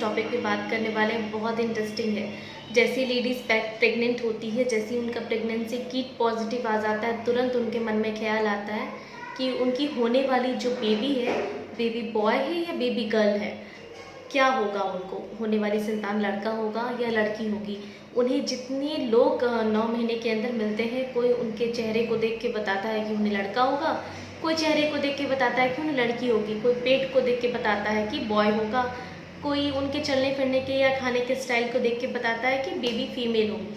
जिस टॉपिक पे बात करने वाले हैं बहुत इंटरेस्टिंग है। जैसे लेडीज़ प्रेग्नेंट होती है, जैसे ही उनका प्रेगनेंसी किट पॉजिटिव आ जाता है, तुरंत उनके मन में ख्याल आता है कि उनकी होने वाली जो बेबी है, बेबी बॉय है या बेबी गर्ल है, क्या होगा, उनको होने वाली संतान लड़का होगा या लड़की होगी। उन्हें जितने लोग 9 महीने के अंदर मिलते हैं, कोई उनके चेहरे को देख के बताता है कि उन्हें लड़का होगा, कोई चेहरे को देख के बताता है कि उन्हें लड़की होगी, कोई पेट को देख के बताता है कि बॉय होगा, कोई उनके चलने फिरने के या खाने के स्टाइल को देख के बताता है कि बेबी फीमेल होगी।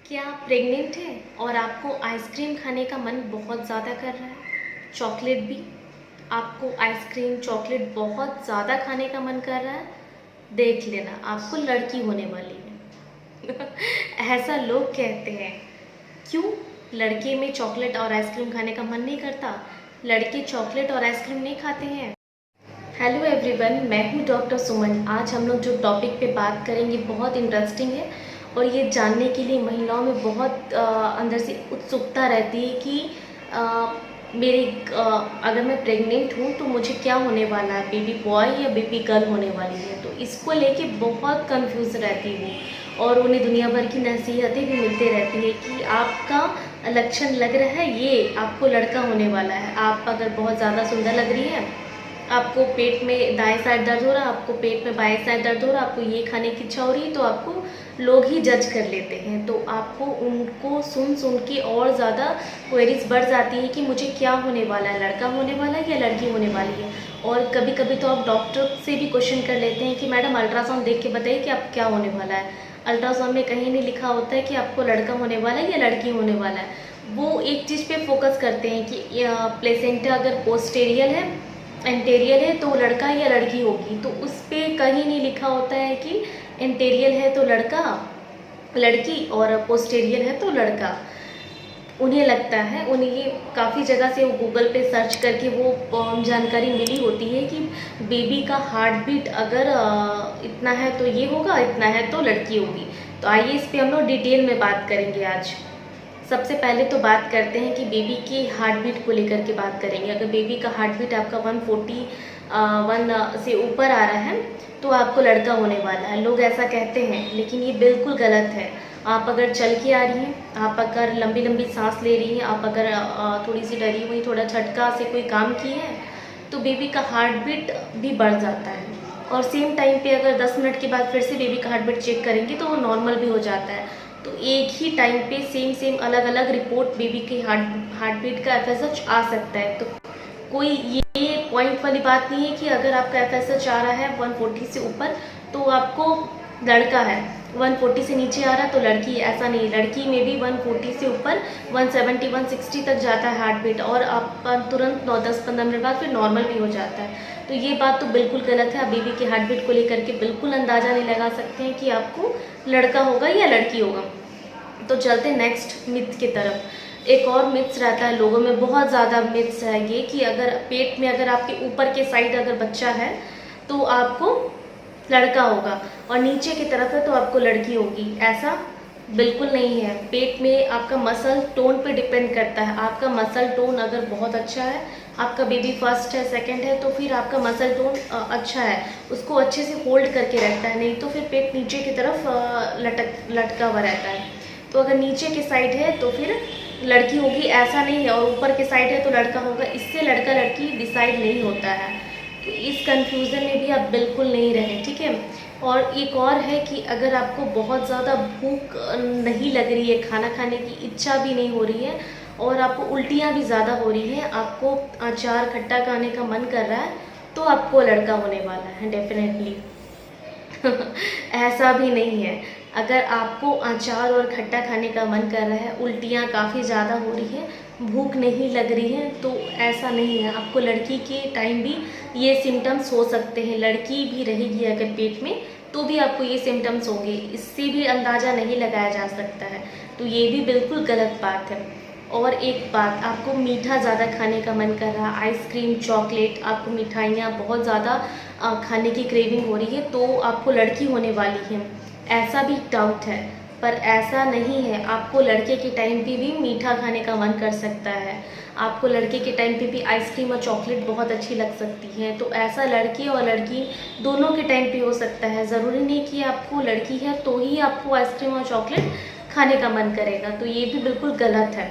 क्या आप प्रेग्नेंट हैं और आपको आइसक्रीम खाने का मन बहुत ज़्यादा कर रहा है, चॉकलेट भी, आपको आइसक्रीम चॉकलेट बहुत ज़्यादा खाने का मन कर रहा है, देख लेना आपको लड़की होने वाली है। ऐसा लोग कहते हैं। क्यों? लड़के में चॉकलेट और आइसक्रीम खाने का मन नहीं करता? लड़के चॉकलेट और आइसक्रीम नहीं खाते हैं? हेलो एवरीवन, मैं हूँ डॉक्टर सुमन। आज हम लोग जो टॉपिक पे बात करेंगे बहुत इंटरेस्टिंग है और ये जानने के लिए महिलाओं में बहुत अंदर से उत्सुकता रहती है कि अगर मैं प्रेग्नेंट हूँ तो मुझे क्या होने वाला है, बेबी बॉय या बेबी गर्ल होने वाली है। तो इसको लेके बहुत कंफ्यूज रहती हूँ और उन्हें दुनिया भर की नसीहतें भी मिलती रहती है कि आपका लक्षण लग रहा है, ये आपको लड़का होने वाला है। आप अगर बहुत ज़्यादा सुंदर लग रही हैं, आपको पेट में दाएं साइड दर्द हो रहा है, आपको पेट में बाएं साइड दर्द हो रहा है, आपको ये खाने की इच्छा हो रही है, तो आपको लोग ही जज कर लेते हैं। तो आपको उनको सुन सुन के और ज़्यादा क्वेरीज बढ़ जाती है कि मुझे क्या होने वाला है, लड़का होने वाला है या लड़की होने वाली है। और कभी कभी तो आप डॉक्टर से भी क्वेश्चन कर लेते हैं कि मैडम अल्ट्रासाउंड देख के बताइए कि आप क्या होने वाला है। अल्ट्रासाउंड में कहीं नहीं लिखा होता है कि आपको लड़का होने वाला है या लड़की होने वाला है। वो एक चीज़ पे फोकस करते हैं कि प्लेसेंटा अगर पोस्टेरियल है, एंटेरियल है तो लड़का या लड़की होगी। तो उस पर कहीं नहीं लिखा होता है कि एंटेरियल है तो लड़का लड़की और पोस्टेरियल है तो लड़का। उन्हें लगता है, उन्हें ये काफ़ी जगह से वो गूगल पे सर्च करके वो जानकारी मिली होती है कि बेबी का हार्ट बीट अगर इतना है तो ये होगा, इतना है तो लड़की होगी। तो आइए इस पे हम लोग डिटेल में बात करेंगे आज। सबसे पहले तो बात करते हैं कि बेबी की हार्ट बीट को लेकर के बात करेंगे। अगर बेबी का हार्ट बीट आपका 141 से ऊपर आ रहा है तो आपको लड़का होने वाला है। लोग ऐसा कहते हैं, लेकिन ये बिल्कुल गलत है। आप अगर चल के आ रही हैं, आप अगर लंबी लंबी सांस ले रही हैं, आप अगर थोड़ी सी डरी हुई, थोड़ा झटका से कोई काम की है, तो बेबी का हार्ट बीट भी बढ़ जाता है। और सेम टाइम पे अगर 10 मिनट के बाद फिर से बेबी का हार्ट बीट चेक करेंगे तो वो नॉर्मल भी हो जाता है। तो एक ही टाइम पे सेम अलग अलग रिपोर्ट बेबी के हार्ट बीट का FSH आ सकता है। तो कोई ये पॉइंट वाली बात नहीं है कि अगर आपका FSH आ रहा है 140 से ऊपर तो आपको लड़का है, 140 से नीचे आ रहा है तो लड़की। ऐसा नहीं, लड़की में भी 140 से ऊपर 170 160 तक जाता है हार्ट बीट और आप तुरंत 10-15 मिनट बाद फिर नॉर्मल भी हो जाता है। तो ये बात तो बिल्कुल गलत है। आप बेबी के हार्ट बीट को लेकर के बिल्कुल अंदाज़ा नहीं लगा सकते हैं कि आपको लड़का होगा या लड़की होगा। तो चलते नेक्स्ट मिथ की तरफ। एक और मिथ्स रहता है लोगों में, बहुत ज़्यादा मिथ्स है ये कि अगर पेट में अगर आपके ऊपर के साइड अगर बच्चा है तो आपको लड़का होगा और नीचे की तरफ है तो आपको लड़की होगी। ऐसा बिल्कुल नहीं है। पेट में आपका मसल टोन पे डिपेंड करता है। आपका मसल टोन अगर बहुत अच्छा है, आपका बेबी फर्स्ट है, सेकंड है, तो फिर आपका मसल टोन अच्छा है, उसको अच्छे से होल्ड करके रखता है। नहीं तो फिर पेट नीचे की तरफ लटका हुआ रहता है। तो अगर नीचे के साइड है तो फिर लड़की होगी, ऐसा नहीं है। और ऊपर के साइड है तो लड़का होगा, इससे लड़का लड़की डिसाइड नहीं होता है। तो इस कंफ्यूजन में भी आप बिल्कुल नहीं रहें, ठीक है। और एक और है कि अगर आपको बहुत ज़्यादा भूख नहीं लग रही है, खाना खाने की इच्छा भी नहीं हो रही है और आपको उल्टियाँ भी ज़्यादा हो रही हैं, आपको अचार खट्टा खाने का मन कर रहा है, तो आपको लड़का होने वाला है डेफिनेटली। ऐसा भी नहीं है। अगर आपको अचार और खट्टा खाने का मन कर रहा है, उल्टियाँ काफ़ी ज़्यादा हो रही हैं, भूख नहीं लग रही है, तो ऐसा नहीं है। आपको लड़की के टाइम भी ये सिम्टम्स हो सकते हैं। लड़की भी रहेगी अगर पेट में तो भी आपको ये सिम्टम्स होंगे, इससे भी अंदाज़ा नहीं लगाया जा सकता है। तो ये भी बिल्कुल गलत बात है। और एक बात, आपको मीठा ज़्यादा खाने का मन कर रहा है, आइसक्रीम, चॉकलेट, आपको मिठाइयाँ बहुत ज़्यादा खाने की क्रेविंग हो रही है, तो आपको लड़की होने वाली है, ऐसा भी डाउट है। पर ऐसा नहीं है। आपको लड़के के टाइम पे भी मीठा खाने का मन कर सकता है, आपको लड़के के टाइम पे भी आइसक्रीम और चॉकलेट बहुत अच्छी लग सकती है। तो ऐसा लड़के और लड़की दोनों के टाइम पे हो सकता है। ज़रूरी नहीं कि आपको लड़की है तो ही आपको आइसक्रीम और चॉकलेट खाने का मन करेगा, तो ये भी बिल्कुल गलत है।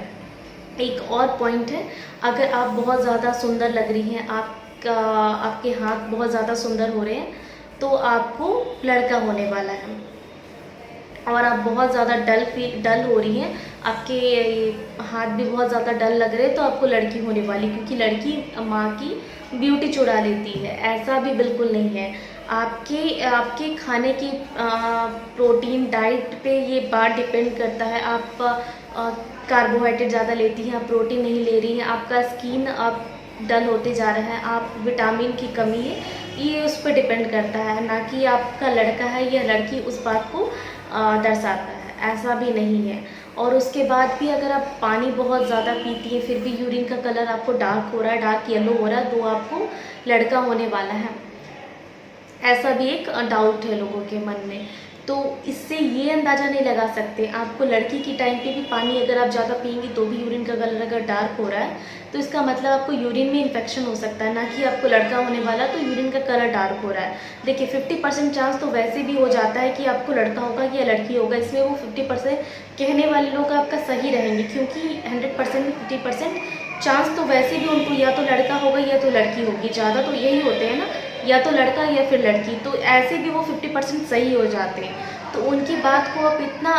एक और पॉइंट है, अगर आप बहुत ज़्यादा सुंदर लग रही हैं, आपके हाथ बहुत ज़्यादा सुंदर हो रहे हैं, तो आपको लड़का होने वाला है। और आप बहुत ज़्यादा डल हो रही हैं, आपके हाथ भी बहुत ज़्यादा डल लग रहे हैं, तो आपको लड़की होने वाली, क्योंकि लड़की माँ की ब्यूटी चुरा लेती है। ऐसा भी बिल्कुल नहीं है। आपके खाने की प्रोटीन डाइट पे ये बात डिपेंड करता है। आप कार्बोहाइड्रेट ज़्यादा लेती हैं, आप प्रोटीन नहीं ले रही हैं, आपका स्किन अब डल होते जा रहा है, आप विटामिन की कमी है, ये उस पर डिपेंड करता है, ना कि आपका लड़का है या लड़की उस बात को दर्शाता है। ऐसा भी नहीं है। और उसके बाद भी अगर आप पानी बहुत ज़्यादा पीती हैं, फिर भी यूरिन का कलर आपको डार्क हो रहा है, डार्क येलो हो रहा है, तो आपको लड़का होने वाला है। ऐसा भी एक डाउट है लोगों के मन में। तो इससे ये अंदाज़ा नहीं लगा सकते, आपको लड़की की टाइम पे भी पानी अगर आप ज़्यादा पिएंगी तो भी यूरिन का कलर अगर डार्क हो रहा है, तो इसका मतलब आपको यूरिन में इन्फेक्शन हो सकता है, ना कि आपको लड़का होने वाला तो यूरिन का कलर डार्क हो रहा है। देखिए 50% चांस तो वैसे भी हो जाता है कि आपको लड़का होगा या लड़की होगा, इसमें वो 50% कहने वाले लोग आपका सही रहेंगे, क्योंकि 100% में 50% चांस तो वैसे भी उनको या तो लड़का होगा या तो लड़की होगी, ज़्यादा तो यही होते हैं ना, या तो लड़का या फिर लड़की, तो ऐसे भी वो 50% सही हो जाते हैं। तो उनकी बात को आप इतना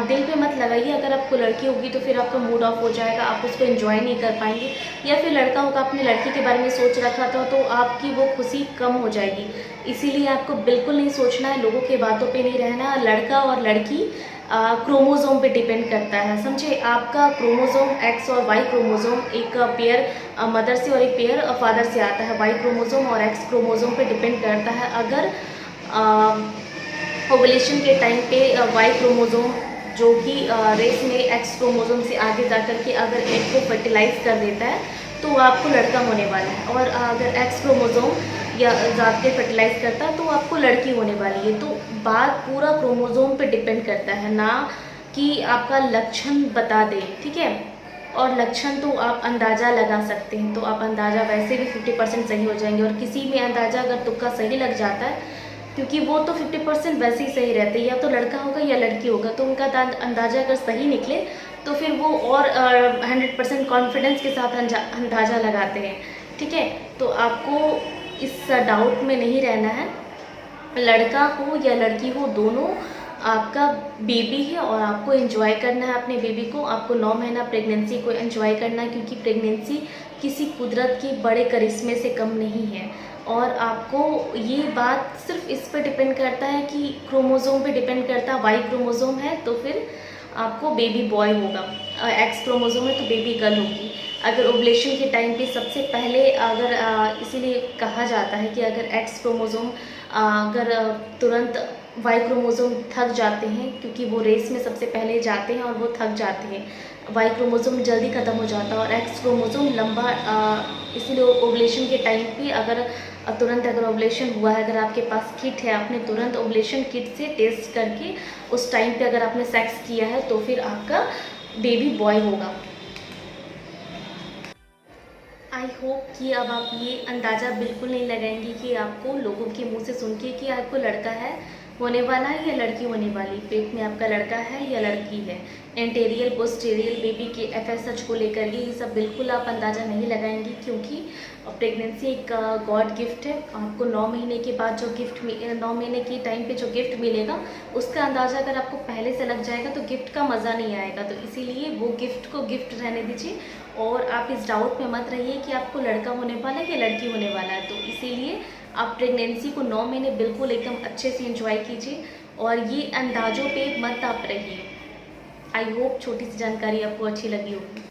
दिल पे मत लगाइए। अगर आपको लड़की होगी तो फिर आपका मूड ऑफ हो जाएगा, आप उसको एंजॉय नहीं कर पाएंगे, या फिर लड़का होगा, अपनी लड़की के बारे में सोच रखा था तो आपकी वो खुशी कम हो जाएगी। इसीलिए आपको बिल्कुल नहीं सोचना है, लोगों के बातों पे नहीं रहना। लड़का और लड़की क्रोमोज़ोम पे डिपेंड करता है, समझे। आपका क्रोमोज़ोम एक्स और वाई क्रोमोज़ोम, एक पेयर मदर से और एक पेयर फादर से आता है। वाई क्रोमोज़ोम और एक्स क्रोमोज़ोम पे डिपेंड करता है। अगर ओवुलेशन के टाइम पे वाई क्रोमोज़ोम जो कि रेस में एक्स क्रोमोज़ोम से आगे जा कर के अगर एग को फर्टिलाइज कर देता है तो आपको लड़का होने वाला है, और अगर एक्स क्रोमोज़ोम या जाके फर्टिलाइज करता है तो आपको लड़की होने वाली है। तो बात पूरा क्रोमोज़ोम पे डिपेंड करता है, ना कि आपका लक्षण बता दे, ठीक है। और लक्षण तो आप अंदाज़ा लगा सकते हैं, तो आप अंदाज़ा वैसे भी 50% सही हो जाएंगे। और किसी में अंदाज़ा अगर तुक्का सही लग जाता है, क्योंकि वो तो 50% वैसे ही सही रहते हैं, या तो लड़का होगा या लड़की होगा, तो उनका अंदाज़ा अगर सही निकले तो फिर वो और 100% कॉन्फिडेंस के साथ अंदाज़ा लगाते हैं, ठीक है। तो आपको इस डाउट में नहीं रहना है। लड़का हो या लड़की हो, दोनों आपका बेबी है और आपको एंजॉय करना है अपने बेबी को। आपको 9 महीना प्रेगनेंसी को एंजॉय करना है, क्योंकि प्रेगनेंसी किसी कुदरत के बड़े करिश्मे से कम नहीं है। और आपको ये बात सिर्फ इस पर डिपेंड करता है कि क्रोमोज़ोम पे डिपेंड करता है। वाई क्रोमोज़ोम है तो फिर आपको बेबी बॉय होगा, एक्स क्रोमोज़ोम है तो बेबी गर्ल होगी। अगर ओवुलेशन के टाइम पे सबसे पहले अगर इसीलिए कहा जाता है कि अगर एक्स क्रोमोज़ोम अगर तुरंत वाई क्रोमोज़ोम थक जाते हैं, क्योंकि वो रेस में सबसे पहले जाते हैं और वो थक जाते हैं, वाई क्रोमोज़ोम जल्दी ख़त्म हो जाता है और एक्स क्रोमोज़ोम लंबा, इसीलिए ओवुलेशन के टाइम पे अगर तुरंत अगर ओवुलेशन हुआ है, अगर आपके पास किट है, आपने तुरंत ओवुलेशन किट से टेस्ट करके उस टाइम पे अगर आपने सेक्स किया है तो फिर आपका बेबी बॉय होगा। आई होप कि अब आप ये अंदाज़ा बिल्कुल नहीं लगाएंगे कि आपको लोगों के मुंह से सुन के कि आपको लड़का है होने वाला है या लड़की होने वाली, पेट में आपका लड़का है या लड़की है, एंटेरियल पोस्टेरियल बेबी के FSH को लेकर ये सब बिल्कुल आप अंदाज़ा नहीं लगाएंगे, क्योंकि प्रेगनेंसी एक गॉड गिफ्ट है। आपको 9 महीने के बाद जो 9 महीने के टाइम पे जो गिफ्ट मिलेगा, उसका अंदाज़ा अगर आपको पहले से लग जाएगा तो गिफ्ट का मज़ा नहीं आएगा। तो इसीलिए वो गिफ्ट को गिफ्ट रहने दीजिए, और आप इस डाउट में मत रहिए कि आपको लड़का होने वाला है या लड़की होने वाला है। तो इसीलिए आप प्रेगनेंसी को 9 महीने बिल्कुल एकदम अच्छे से एंजॉय कीजिए, और ये अंदाज़ों पे मत आप रहिए। आई होप छोटी सी जानकारी आपको अच्छी लगी होगी।